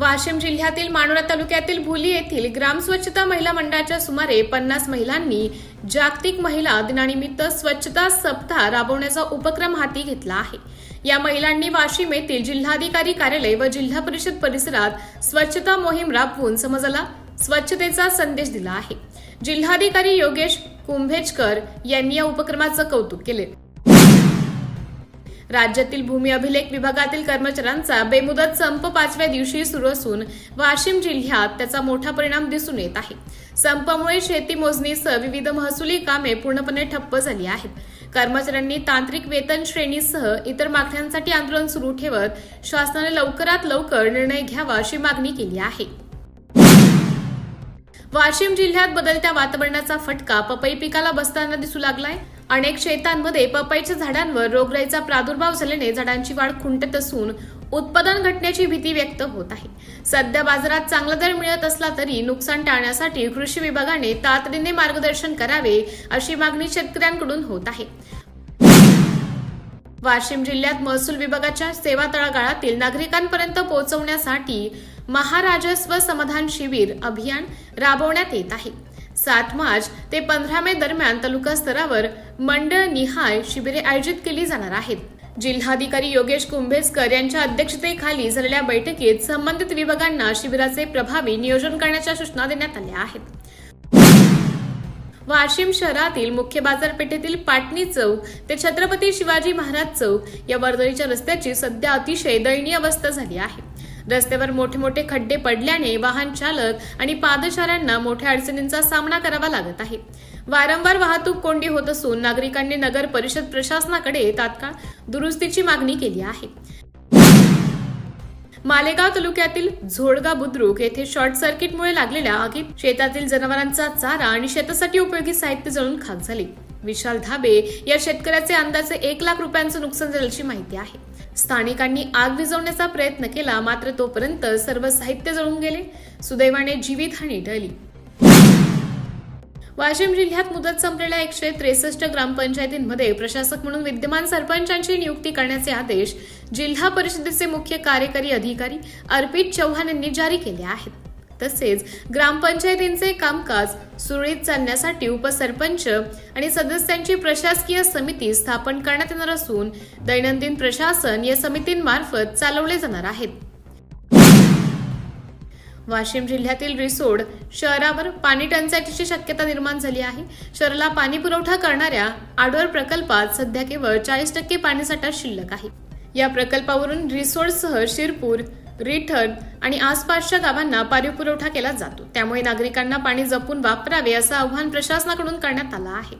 वाशिम जिल्ह्यातील मानोरा तालुक्यातील भुली येथील ग्राम स्वच्छता महिला मंडळाच्या सुमारे 50 महिलांनी जागतिक महिला दिनानिमित्त स्वच्छता सप्ताह राबवण्याचा उपक्रम हाती घेतला आहे। या महिलांनी वाशिम येथील जिल्हाधिकारी कार्यालय व जिल्हा परिषद परिसरात स्वच्छता मोहीम राबवून समाजाला स्वच्छतेचा संदेश दिला आहे। जिल्हाधिकारी योगेश कुंभेजकर यांनी या उपक्रमाचे कौतुक केले। राज्यातील भूमी अभिलेख विभागातील कर्मचाऱ्यांचा बेमुदत संप 5व्या दिवशी सुरू असून वाशिम जिल्ह्यात त्याचा मोठा परिणाम दिसून येत आहे। संपामुळे शेती मोजणीसह विविध महसुली कामे पूर्णपणे ठप्प झाली आहेत। कर्मचाऱ्यांनी तांत्रिक वेतन श्रेणीसह इतर मागण्यांसाठी आंदोलन सुरू ठेवत शासनाने लवकरात लवकर निर्णय घ्यावा अशी मागणी केली आहे। वाशिम जिल्ह्यात बदलत्या वातावरणाचा फटका पपई पिकाला बसताना दिसू लागलाय। अनेक शेतांमध्ये पपईच्या झाडांवर रोगराईचा प्रादुर्भाव झाल्याने झाडांची वाढ खुंटत असून उत्पादन घटण्याची भीती व्यक्त होत आहे। सध्या बाजारात चांगला दर मिळत असला तरी नुकसान टाळण्यासाठी कृषी विभागाने तातडीने मार्गदर्शन करावे अशी मागणी शेतकऱ्यांकडून होत आहे। वाशिम जिल्ह्यात महसूल विभागाच्या सेवा तळागाळातील नागरिकांपर्यंत पोहोचवण्यासाठी महाराजस्व समाधान शिबिर अभियान राबवण्यात येत आहे। 7 मार्च ते 15 मे दरम्यान तालुका स्तरावर मंडळ निहाय शिबिरे आयोजित केली जाणार आहेत। जिल्हाधिकारी योगेश कुंभेजकर यांच्या अध्यक्षतेखाली झालेल्या बैठकीत संबंधित विभागांना शिबिराचे प्रभावी नियोजन करण्याच्या सूचना देण्यात आल्या आहेत। वाशिम शहरातील मुख्य बाजारपेठेतील पाटणी चौक ते छत्रपती शिवाजी महाराज चौक या वर्दळीच्या रस्त्याची सध्या अतिशय दयनीय अवस्था झाली आहे। रस्त्यावर मोठे मोठे खड्डे पडल्याने वाहन चालक आणि पादचाऱ्यांना मोठ्या अडचणींचा सामना करावा लागत आहे। वारंवार वाहतूक कोंडी होत असून नागरिकांनी नगर परिषद प्रशासनाकडे तात्काळ दुरुस्तीची मागणी केली आहे। मालेगाव तालुक्यातील झोडगा बुद्रुक येथे शॉर्ट सर्किटमुळे लागलेल्या आगीत शेतातील जनावरांचा चारा आणि शेतासाठी उपयोगी साहित्य जळून खाक झाले। विशाल धाबे या शेतकऱ्याचे अंदाजे 1 लाख रुपयांचं नुकसान झाल्याची माहिती आहे। स्थानिकांनी आग विझवण्याचा प्रयत्न केला, मात्र तोपर्यंत सर्व साहित्य जळून गेले। सुदैवाने जीवितहानी टळली। वाशिम जिल्ह्यात मुदत संपलेल्या 163 ग्रामपंचायतींमध्ये प्रशासक म्हणून विद्यमान सरपंचांची नियुक्ती करण्याचे आदेश जिल्हा परिषदेचे मुख्य कार्यकारी अधिकारी अर्पित चव्हाण यांनी जारी केले आहेत। तसेच ग्रामपंचायतींचे कामकाज सुरळीत चालण्यासाठी उपसरपंच आणि सदस्यांची प्रशासकीय समिती स्थापन करण्यात येणार असून दैनंदिन प्रशासन या समितींमार्फत चालवले जाणार आहेत। वाशिम जिल्ह्यातील रिसोड शहरावर पाणी टंचाईची शक्यता निर्माण झाली आहे। शहराला पाणी पुरवठा करणाऱ्या आडवर प्रकल्पात सध्या केवळ 40% पाणीसाठा शिल्लक आहे। या प्रकल्पावरून रिसोडसह शिरपूर, रिठण आणि आसपासच्या गावांना पाणी पुरवठा केला जातो। त्यामुळे नागरिकांना पाणी जपून वापरावे असं आवाहन प्रशासनाकडून करण्यात आलं आहे।